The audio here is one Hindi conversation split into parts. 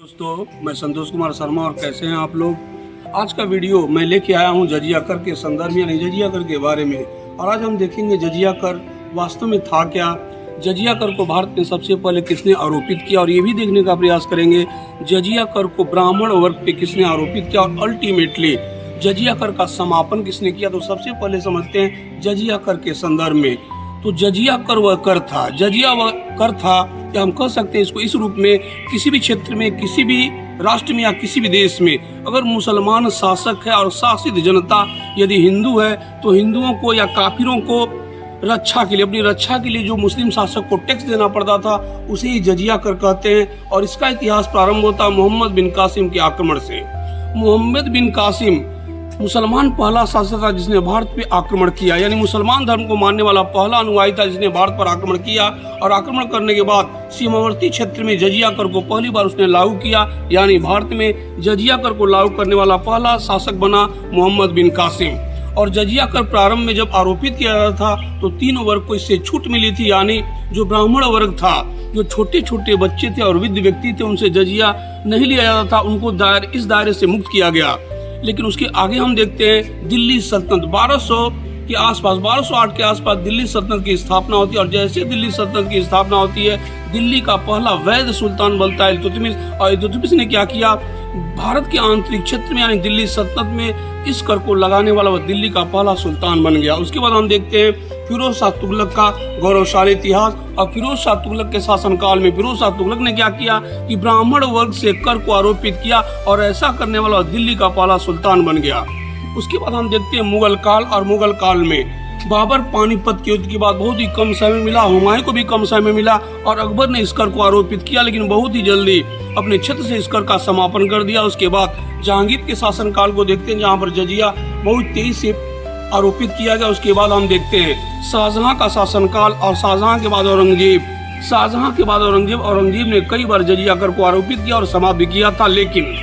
दोस्तों, मैं संतोष कुमार शर्मा और कैसे हैं आप लोग। आज का वीडियो मैं लेके आया हूं जजिया कर के संदर्भ यानी जजिया कर के बारे में। और आज हम देखेंगे जजिया कर वास्तव में था क्या, जजिया कर को भारत में सबसे पहले किसने आरोपित किया, और ये भी देखने का प्रयास करेंगे जजिया कर को ब्राह्मण वर्ग पे किसने आरोपित किया और अल्टीमेटली जजिया कर का समापन किसने किया। तो सबसे पहले समझते हैं जजिया कर के संदर्भ में। तो जजिया कर वह कर था, जजिया वह कर था, या हम कह सकते हैं इसको इस रूप में, किसी भी क्षेत्र में, किसी भी राष्ट्र में या किसी भी देश में अगर मुसलमान शासक है और शासित जनता यदि हिंदू है तो हिंदुओं को या काफिरों को रक्षा के लिए, अपनी रक्षा के लिए जो मुस्लिम शासक को टैक्स देना पड़ता था उसे ही जजिया कर कहते हैं। और इसका इतिहास प्रारंभ होता मोहम्मद बिन कासिम के आक्रमण से। मोहम्मद बिन कासिम मुसलमान पहला शासक था जिसने भारत पे आक्रमण किया, यानी मुसलमान धर्म को मानने वाला पहला अनुयायी था जिसने भारत पर आक्रमण किया। और आक्रमण करने के बाद सीमावर्ती क्षेत्र में जजिया कर को पहली बार उसने लागू किया, यानी भारत में जजिया कर को लागू करने वाला पहला शासक बना मोहम्मद बिन कासिम। और जजिया कर प्रारंभ में जब आरोपित किया जाता था तो 3 वर्ग को इससे छूट मिली थी, यानी जो ब्राह्मण वर्ग था, जो छोटे छोटे बच्चे थे और वृद्ध व्यक्ति थे, उनसे जजिया नहीं लिया जाता था, उनको इस दायरे से मुक्त किया गया। लेकिन उसके आगे हम देखते हैं दिल्ली सल्तनत 1200 के आसपास, 1208 के आसपास दिल्ली सल्तनत की स्थापना होती है। और जैसे दिल्ली सल्तनत की स्थापना होती है, दिल्ली का पहला वैध सुल्तान बनता है इल्तुतमिश। और इल्तुतमिश ने क्या किया, भारत के आंतरिक क्षेत्र में यानी दिल्ली सल्तनत में इस कर को लगाने वाला वह दिल्ली का पहला सुल्तान बन गया। उसके बाद हम देखते हैं फिरोज शाह तुगलक का गौरवशाली इतिहास। और फिरोज शाह तुगलक के शासनकाल में फिरोज शाह तुगलक ने क्या किया कि ब्राह्मण वर्ग से कर को आरोपित किया और ऐसा करने वाला दिल्ली का पहला सुल्तान बन गया। उसके बाद हम देखते हैं मुगल काल। और मुगल काल में बाबर पानीपत के युद्ध के बाद बहुत ही कम समय मिला, हुमायूं को भी कम समय मिला और अकबर ने इस कर को आरोपित किया, लेकिन बहुत ही जल्दी अपने क्षेत्र से इस कर का समापन कर दिया। उसके बाद जहांगीर के शासनकाल को देखते हैं जहां पर जजिया बहुत तेजी से आरोपित किया गया। उसके बाद हम देखते हैं शाहजहां का शासनकाल और शाहजहां के बाद औरंगजेब। शाहजहां के बाद औरंगजेब ने कई बार जजिया कर को आरोपित किया और समाप्त भी किया था। लेकिन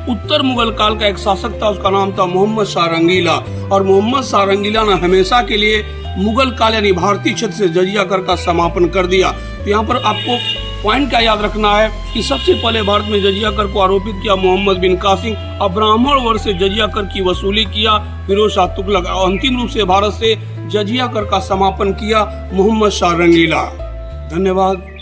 उत्तर मुगल काल का एक शासक था, उसका नाम था मोहम्मद शाह रंगीला। और मोहम्मद शाह रंगीला ने हमेशा के लिए मुगल काल यानी भारतीय क्षेत्र से जजिया कर का समापन कर दिया। तो यहाँ पर आपको पॉइंट क्या याद रखना है कि सबसे पहले भारत में जजिया कर को आरोपित किया मोहम्मद बिन कासिम, और ब्राह्मण वर्ग से जजिया कर की वसूली किया फिरोज शाह तुगलक, और अंतिम रूप से भारत से जजिया कर का समापन किया मोहम्मद शाह रंगीला। धन्यवाद।